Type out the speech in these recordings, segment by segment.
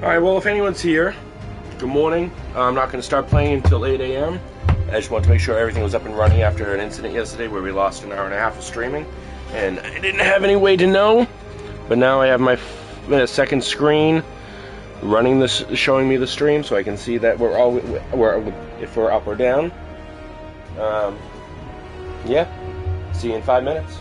Alright, well, if anyone's here, good morning. I'm not going to start playing until 8 a.m. I just wanted to make sure everything was up and running after an incident yesterday where we lost an hour and a half of streaming. And I didn't have any way to know, but now I have my second screen running this, showing me the stream, so I can see that if we're up or down. Yeah, see you in 5 minutes.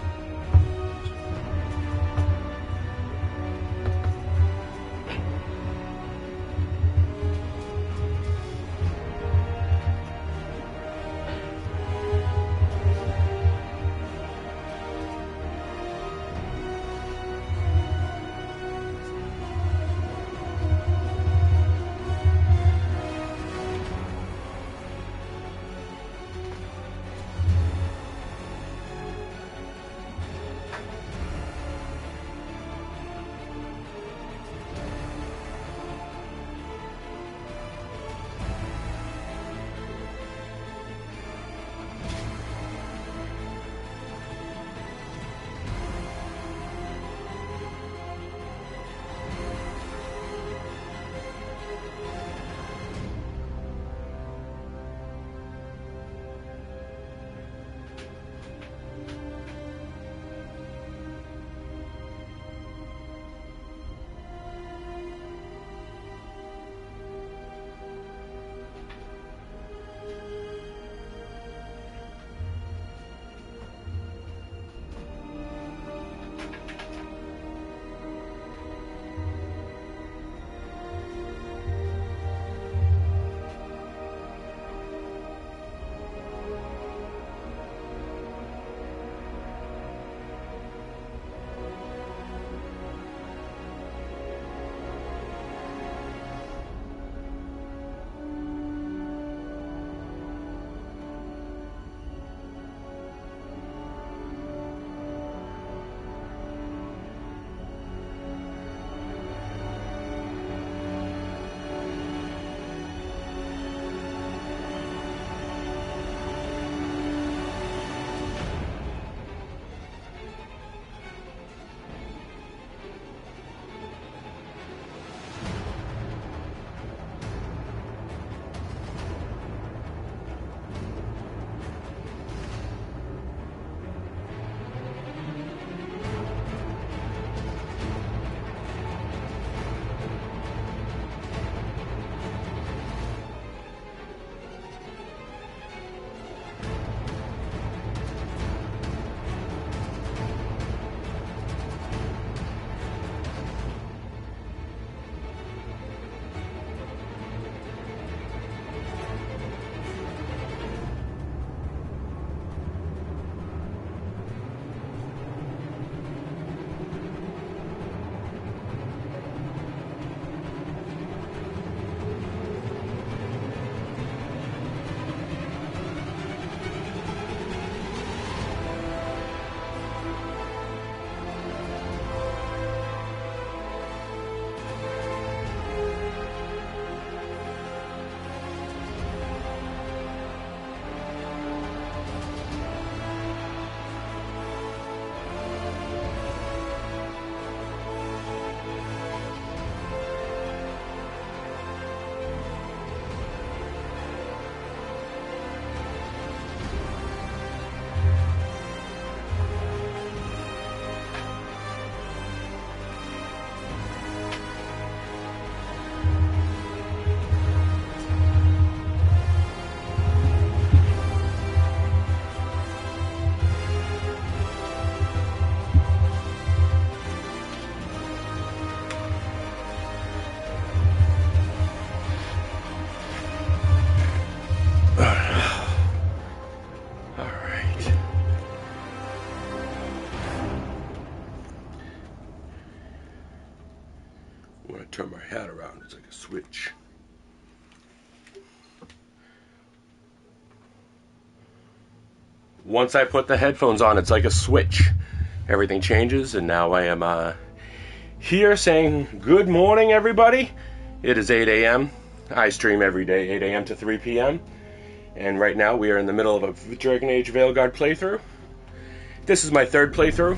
Turn my hat around, it's like a switch. Once I put the headphones on, it's like a switch. Everything changes, and now I am here saying good morning, everybody. It is 8 a.m. I stream every day, 8 a.m. to 3 p.m. And right now we are in the middle of a Dragon Age Veilguard playthrough. This is my third playthrough.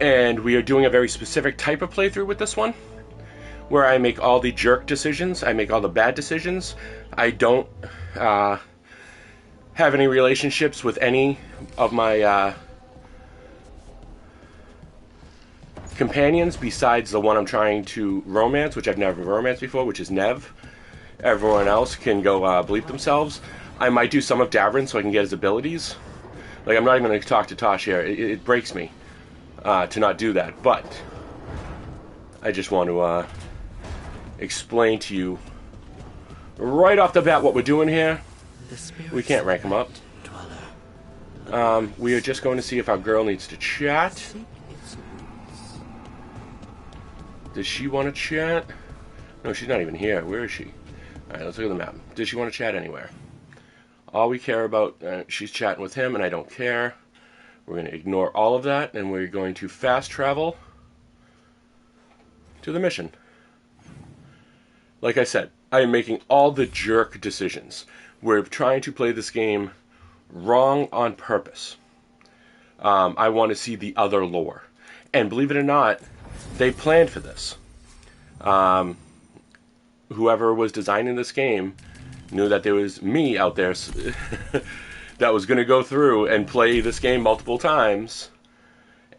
And we are doing a very specific type of playthrough with this one. where I make all the jerk decisions. I make all the bad decisions. I don't have any relationships with any of my companions besides the one I'm trying to romance, which I've never romanced before, which is Nev. Everyone else can go bleep themselves. I might do some of Davrin so I can get his abilities. Like, I'm not even going to talk to Tosh here. It breaks me to not do that. But I just want to explain to you right off the bat what we're doing here. We can't rank him up. We are just going to see if our girl needs to chat. Does she want to chat? No, she's not even here. Where is she? Alright, let's look at the map. Does she want to chat anywhere? All we care about, she's chatting with him and I don't care. We're going to ignore all of that and we're going to fast travel to the mission. Like I said, I am making all the jerk decisions. We're trying to play this game wrong on purpose. I want to see the other lore. And believe it or not, they planned for this. Whoever was designing this game knew that there was me out there that was going to go through and play this game multiple times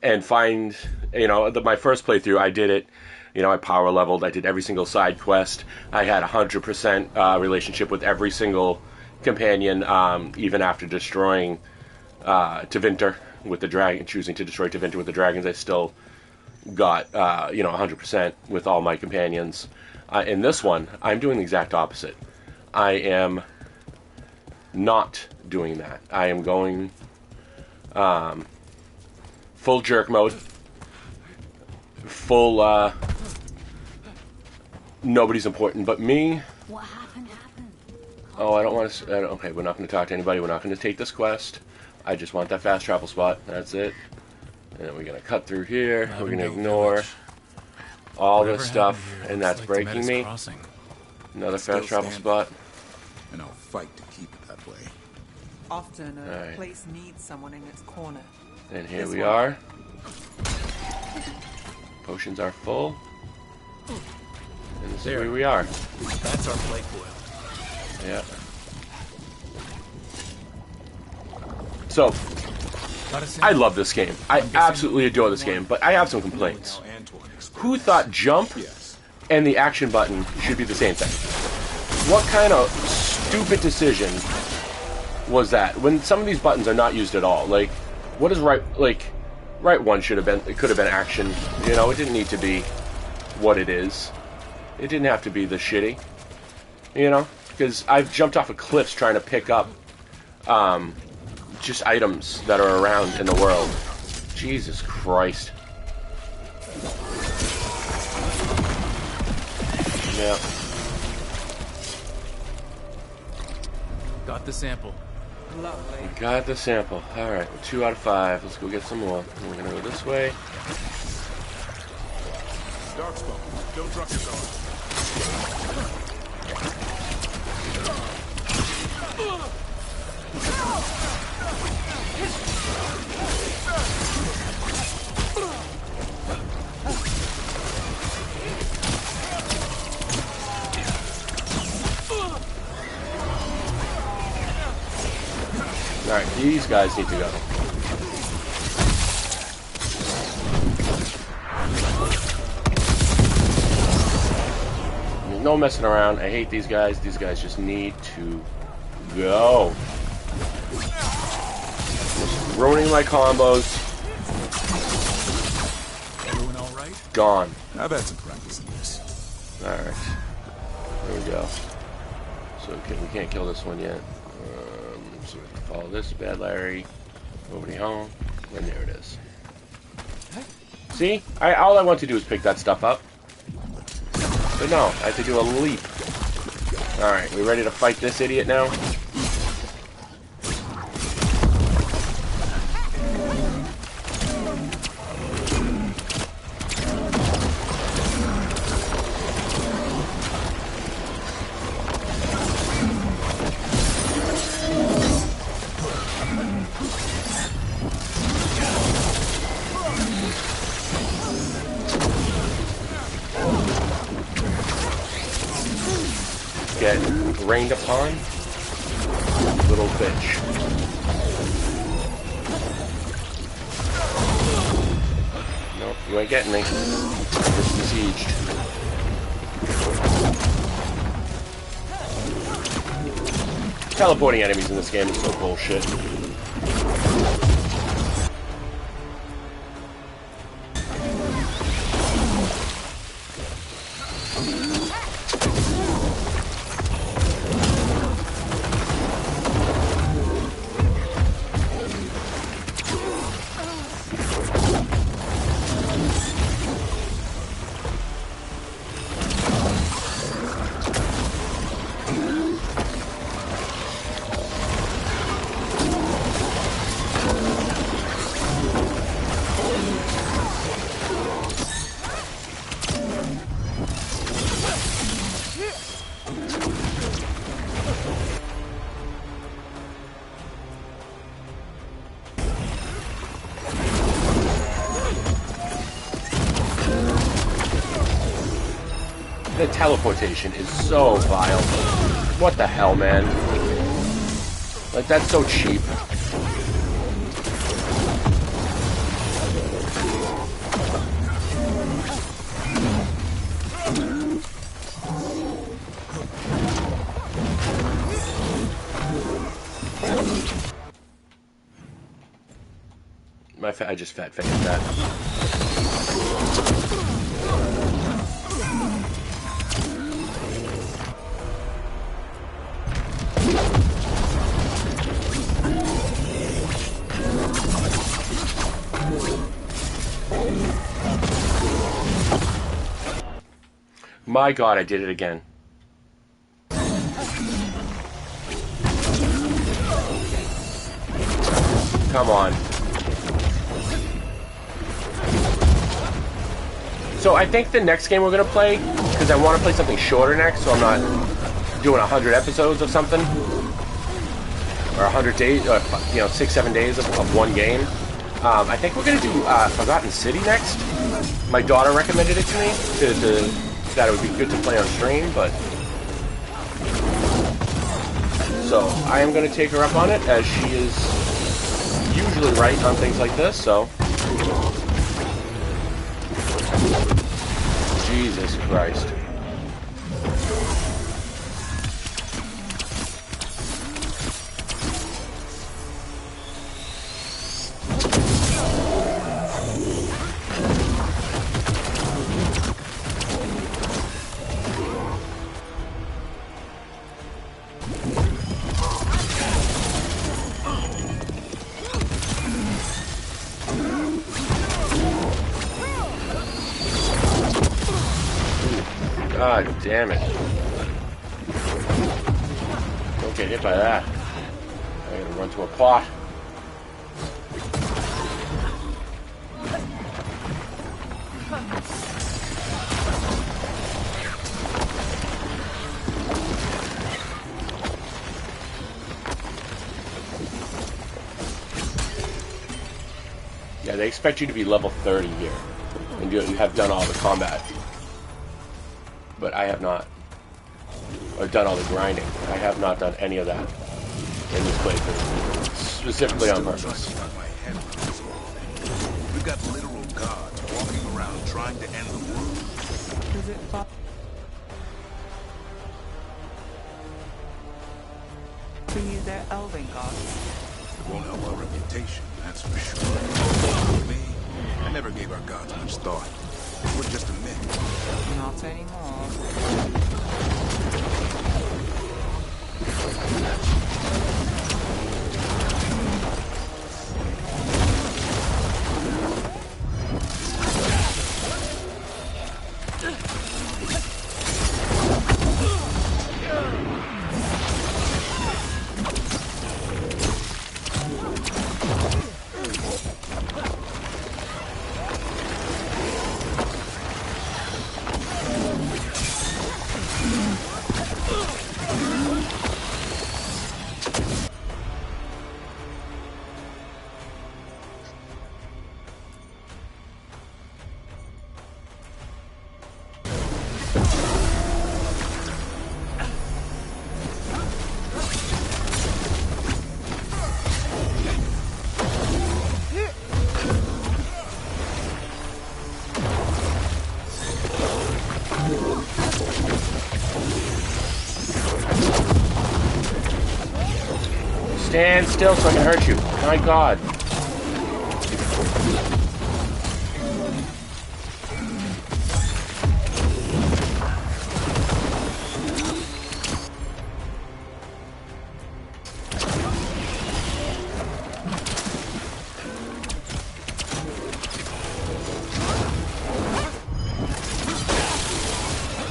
and find, my first playthrough, I did it, I power leveled, I did every single side quest, I had 100% relationship with every single companion, even after destroying Tevinter with the dragon, choosing to destroy Tevinter with the dragons, I still got 100% with all my companions. In this one, I'm doing the exact opposite. I am not doing that. I am going full jerk mode. Full nobody's important but me. What happened? Oh, I don't want to... okay, we're not going to talk to anybody. We're not going to take this quest. I just want that fast travel spot. That's it. And we're going to cut through here. We're going to ignore all this stuff, and that's breaking me. Another fast travel spot. And I'll fight to keep it that way. Often a place needs someone in its corner. And here we are. Potions are full. And this is where we are. That's our plate boil. Yeah. So, I love this game. I absolutely adore this game, but I have some complaints. Who thought jump and the action button should be the same thing? What kind of stupid decision was that? When some of these buttons are not used at all. Like, what is right? Like, right one should have been. It could have been action. It didn't need to be what it is. It didn't have to be this shitty. Because I've jumped off of cliffs trying to pick up just items that are around in the world. Jesus Christ. Yeah. Got the sample. Lovely. We got the sample. Alright, 2 out of 5. Let's go get some more. We're gonna go this way. Darkspawn, don't drop your guard. Alright, these guys need to go. No messing around. I hate these guys. These guys just need to go. Just ruining my combos. Everyone all right? Gone. I've had some practice in this. Alright. There we go. So we can't kill this one yet. So we can follow this. Bad Larry. Nobody home. And there it is. See? All I want to do is pick that stuff up. But no, I have to do a leap. Alright, we ready to fight this idiot now? get rained upon. Little bitch. Nope, you ain't getting me. Just besieged. Teleporting enemies in this game is so bullshit. The teleportation is so vile. What the hell, man? Like, that's so cheap. I just fat faked that. My God, I did it again. Come on. So I think the next game we're going to play, because I want to play something shorter next, so I'm not doing 100 episodes of something. Or 100 days, 6-7 days of one game. I think we're going to do Forgotten City next. My daughter recommended it to me, that it would be good to play on stream, but... So, I am going to take her up on it, as she is usually right on things like this, so... Jesus Christ. God damn it. Don't get hit by that. I gotta run to a pot. Yeah, they expect you to be level 30 here. And you have done all the combat. But I have not. Or done all the grinding. I have not done any of that in this playthrough. Specifically on purpose. We've got literal gods walking around trying to end the world. Is it fun? To use their elven gods? It won't help our reputation, that's for sure. Me, I never gave our gods much thought. We're just a myth. Not anymore. Stand still so I can hurt you. My God.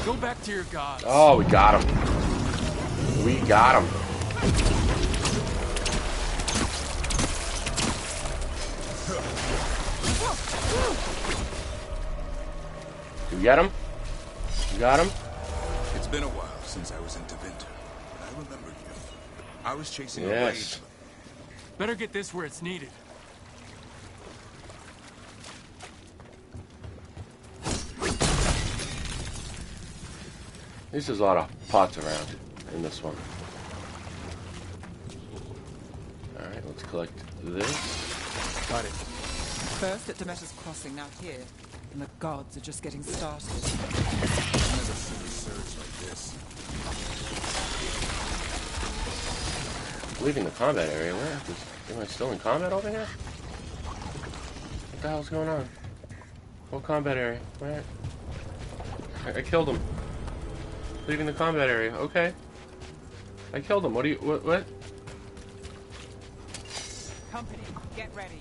Go back to your gods. Oh, we got him. We got him. You get him? You got him? It's been a while since I was in Tevinter, but I remember you. I was chasing a Yes. rage. Better get this where it's needed. There's a lot of pots around in this one. Alright, let's collect this. Got it. First at Demeter's Crossing, now here. And the gods are just getting started. I've never seen a surge like this. Leaving the combat area. Where? Am I still in combat over here? What the hell's going on? What combat area? Where? I killed him. Leaving the combat area. Okay. I killed him. What do you... What? Company, get ready.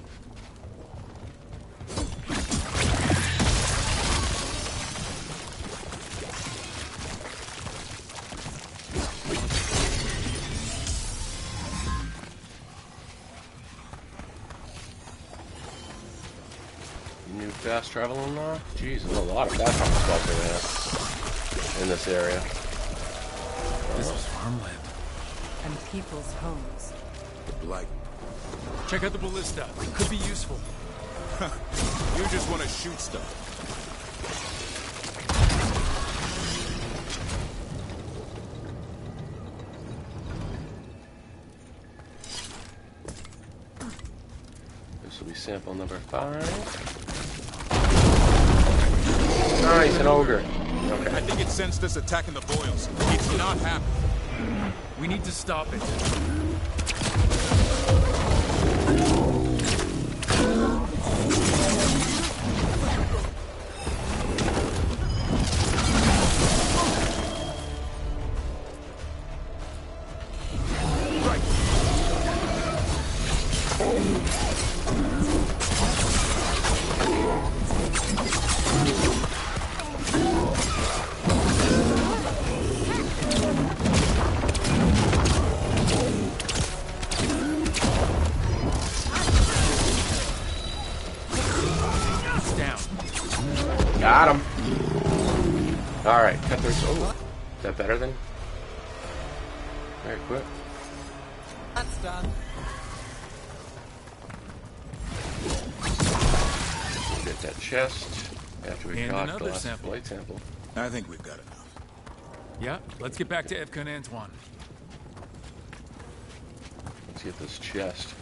New fast travel unlock? Jeez, there's a lot of fast travel spots over there. In this area. This was farmland. And people's homes. The blight. Check out the ballista. It could be useful. You just want to shoot stuff. This will be sample number 5. Nice, an ogre. Okay. I think it sensed us attacking the boils. It's not happy. We need to stop it. Got him. Alright, cut through. Oh, is that better than? Alright, quit. That's done. Get that chest after we And got another the last sample. blight sample. I think we've got enough. Yeah, let's get back to Evka and Antoine. Let's get this chest.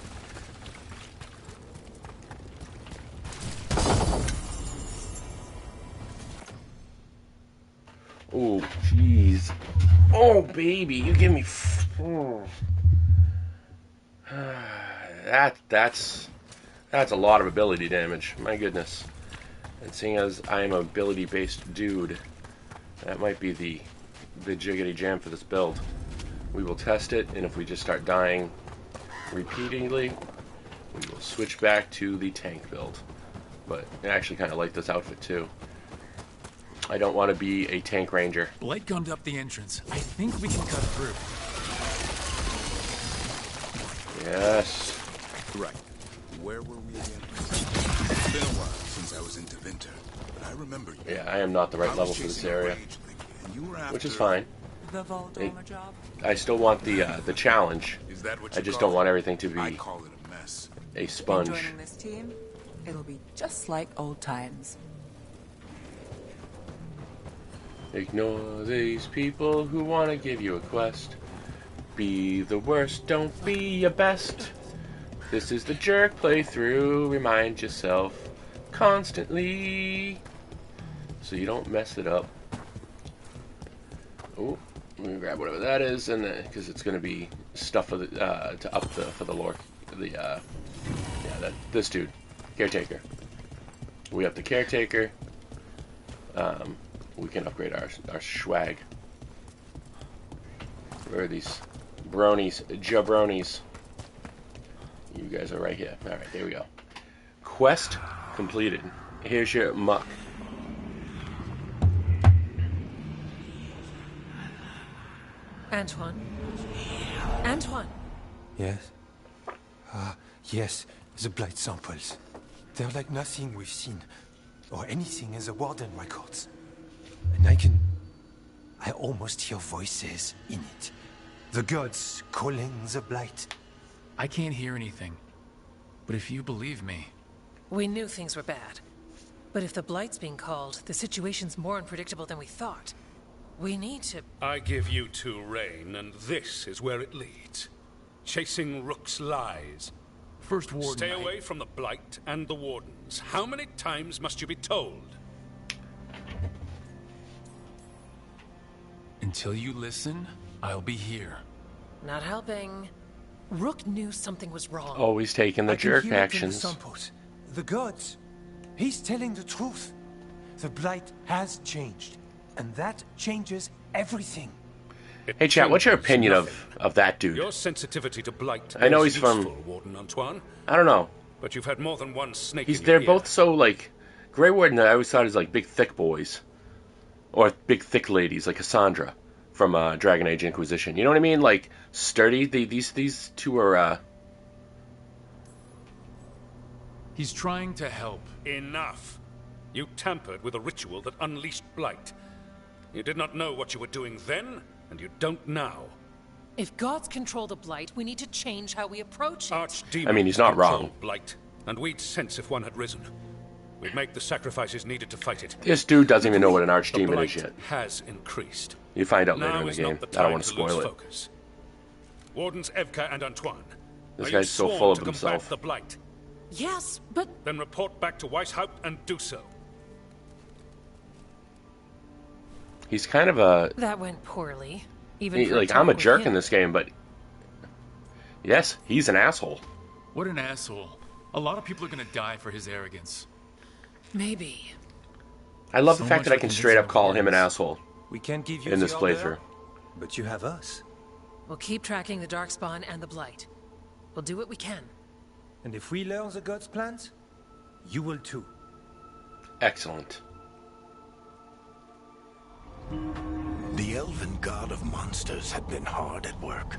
Oh, jeez. Oh, baby, you give me... That's a lot of ability damage. My goodness. And seeing as I am a ability-based dude, that might be the jiggity jam for this build. We will test it, and if we just start dying repeatedly, we will switch back to the tank build. But I actually kind of like this outfit too. I don't want to be a tank ranger. Blight gummed up the entrance. I think we can cut through. Yes. Right. Where were we again? It's been a while since I was in Tevinter, but I remember you. Yeah, I am not the right level for this area, which is fine. The Voldorma job? I still want the challenge. Is that what I you just call don't want everything to I be call it a mess. a sponge. Joining this team, it'll be just like old times. Ignore these people who want to give you a quest. Be the worst, don't be your best. This is the jerk playthrough. Remind yourself constantly so you don't mess it up. Oh, I'm gonna grab whatever that is, and because it's gonna be stuff for the to up the for the lore. This dude, caretaker. We have the caretaker. We can upgrade our swag. Where are these bronies, jabronis? You guys are right here. All right, there we go. Quest completed. Here's your muck. Antoine. Antoine. Yes? Yes, the blight samples. They're like nothing we've seen, or anything in the Warden records. And I almost hear voices in it. The gods calling the blight. I can't hear anything. But if you believe me... We knew things were bad. But if the blight's being called, the situation's more unpredictable than we thought. We need to... I give you two reign, and this is where it leads. Chasing Rook's lies. First Warden... Stay away from the Blight and the Wardens. How many times must you be told? Until you listen, I'll be here. Not helping. Rook knew something was wrong. Always taking the I can jerk hear it in the actions. samples. The gods. He's telling the truth. The blight has changed. And that changes everything. Hey, chat, what's your opinion of that dude? Your sensitivity to Blight I know is he's useful, from... Warden Antoine. I don't know. But you've had more than one snake They're in your both ear. so, like... Grey Warden, I always thought is like big, thick boys. Or big, thick ladies, like Cassandra from Dragon Age Inquisition. You know what I mean? Like, sturdy. These two are... He's trying to help. Enough. You tampered with a ritual that unleashed Blight. You did not know what you were doing then, and you don't now. If gods control the blight, we need to change how we approach it. Archdemon I mean, he's not controlled wrong. Blight, and we'd sense if one had risen. We'd make the sacrifices needed to fight it. This dude doesn't even know what an The archdemon Blight is yet. has increased. You find out later Now in the is game. not the I time don't want to to lose spoil it. focus. Wardens Evka and Antoine. This are guy's you so sworn full of to himself. combat the Blight? Yes, but... Then report back to Weishaupt and do so. He's kind of a... That went poorly. Even for like, talk I'm a with jerk him. in this game, but... Yes, he's an asshole. What an asshole. A lot of people are gonna die for his arrogance. Maybe. I love So the fact much that I for can straight up convincing call him an Wardens. asshole We can't give you in the this order, playthrough. but you have us. We'll keep tracking the Darkspawn and the Blight. We'll do what we can. And if we learn the gods' plans, you will too. Excellent. The elven god of monsters had been hard at work.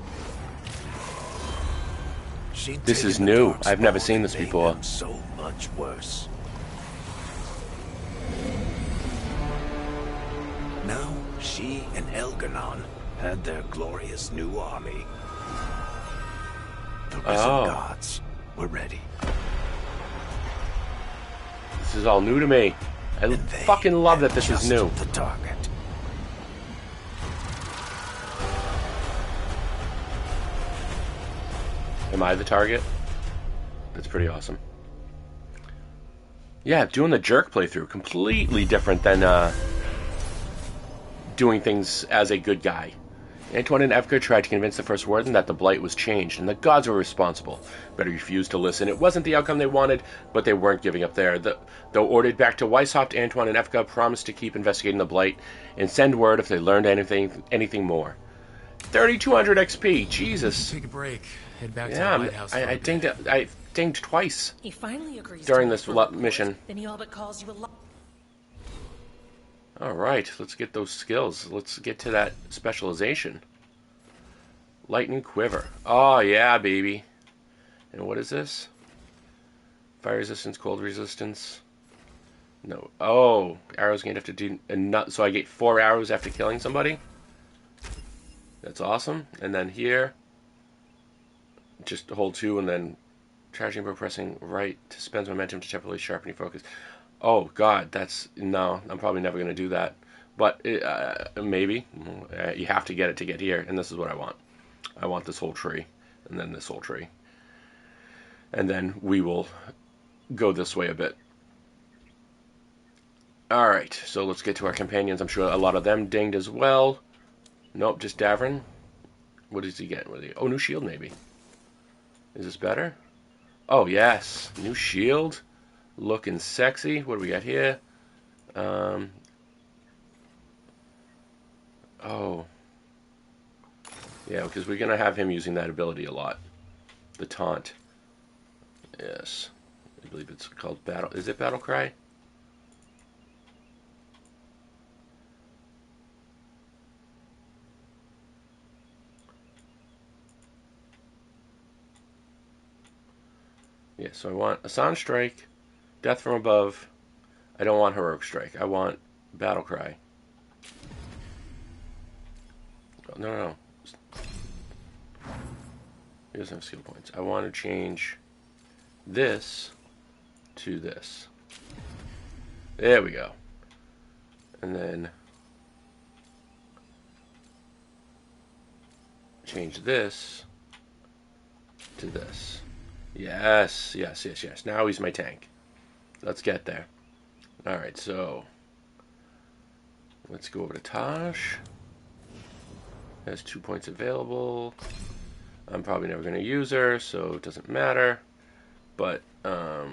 She'd This taken is the new. Darkspawn I've never seen and this made before. them so much worse. Now, she and Elganon had their glorious new army. The risen Oh. gods were ready. This is all new to me. I And they fucking love had that this is just new. the target. Am I the target? That's pretty awesome. Yeah, doing the jerk playthrough. Completely different than doing things as a good guy. Antoine and Evka tried to convince the First Warden that the Blight was changed, and the gods were responsible, but he refused to listen. It wasn't the outcome they wanted, but they weren't giving up there. Though ordered back to Weishaupt, Antoine and Evka promised to keep investigating the Blight and send word if they learned anything more. 3,200 XP, Jesus. Take a break. Head back to Yeah, the lighthouse. for a I bit. dinged twice. He finally agrees During to this work for the mission. Lord. Then he all but calls you a liar. Alright, let's get those skills. Let's get to that specialization. Lightning Quiver. Oh, yeah, baby. And what is this? Fire resistance, cold resistance. No. Oh, arrows gained after do a nut. So I get 4 arrows after killing somebody. That's awesome. And then here, just hold 2 and then charging by pressing right to spend momentum to temporarily sharpen your focus. Oh God, no. I'm probably never going to do that. But maybe you have to get it to get here, and this is what I want. I want this whole tree, and then this whole tree, and then we will go this way a bit. All right, so let's get to our companions. I'm sure a lot of them dinged as well. Nope, just Davrin. What does he get? Oh, new shield maybe. Is this better? Oh, yes. New shield. Looking sexy. What do we got here? Oh. Yeah, because we're going to have him using that ability a lot. The taunt. Yes. I believe it's called Battle... Is it Battle Cry? Yeah, so I want Assan Strike, Death from Above. I don't want Heroic Strike. I want Battle Cry. Oh, no. He doesn't have skill points. I want to change this to this. There we go. And then change this to this. Yes. Now he's my tank. Let's get there. Alright, so let's go over to Tosh. Has 2 points available. I'm probably never going to use her, so it doesn't matter. But, yeah.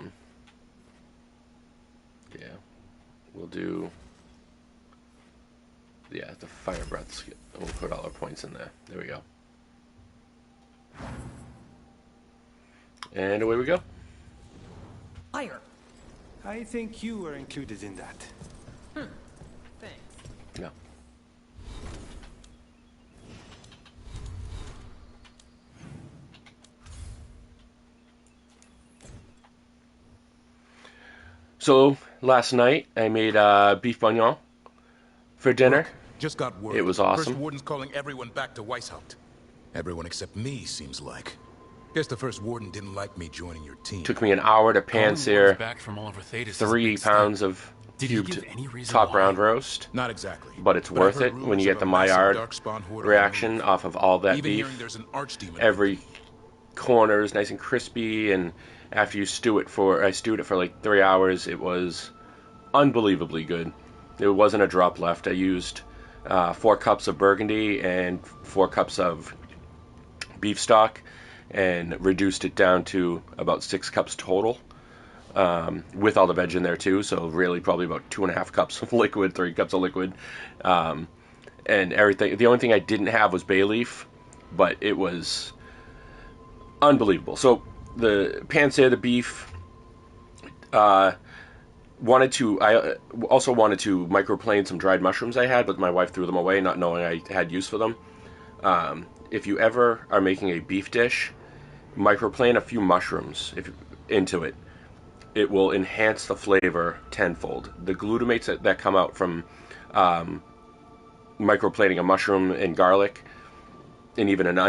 We'll do, yeah, the Fire Breath skill. We'll put all our points in there. There we go. And away we go. Fire. I think you were included in that. Thanks. No. So, last night, I made beef bouillon for dinner. Look, just got word. It was awesome. First Warden's calling everyone back to Weishaupt. Everyone except me, seems like. Guess the First Warden didn't like me joining your team. Took me an hour to pan-sear Back from all over Thetis 3 pounds of cubed top round roast. Not exactly. But it's I've worth heard it when rumors you of get the a massive Maillard darkspawn horde on the reaction move. off of all that Even hearing beef. there's an archdemon. Every corner is nice and crispy, and after you stew it for, I stewed it for like 3 hours, it was unbelievably good. There wasn't a drop left. I used 4 cups of burgundy and 4 cups of beef stock and reduced it down to about 6 cups total, with all the veg in there too, so really probably about 2.5 cups of liquid, 3 cups of liquid, and everything. The only thing I didn't have was bay leaf, but it was unbelievable. So the pan-sear, the beef, I also wanted to microplane some dried mushrooms I had, but my wife threw them away, not knowing I had use for them. If you ever are making a beef dish, microplane a few mushrooms into it. It will enhance the flavor tenfold. The glutamates that come out from microplaning a mushroom and garlic, and even an onion,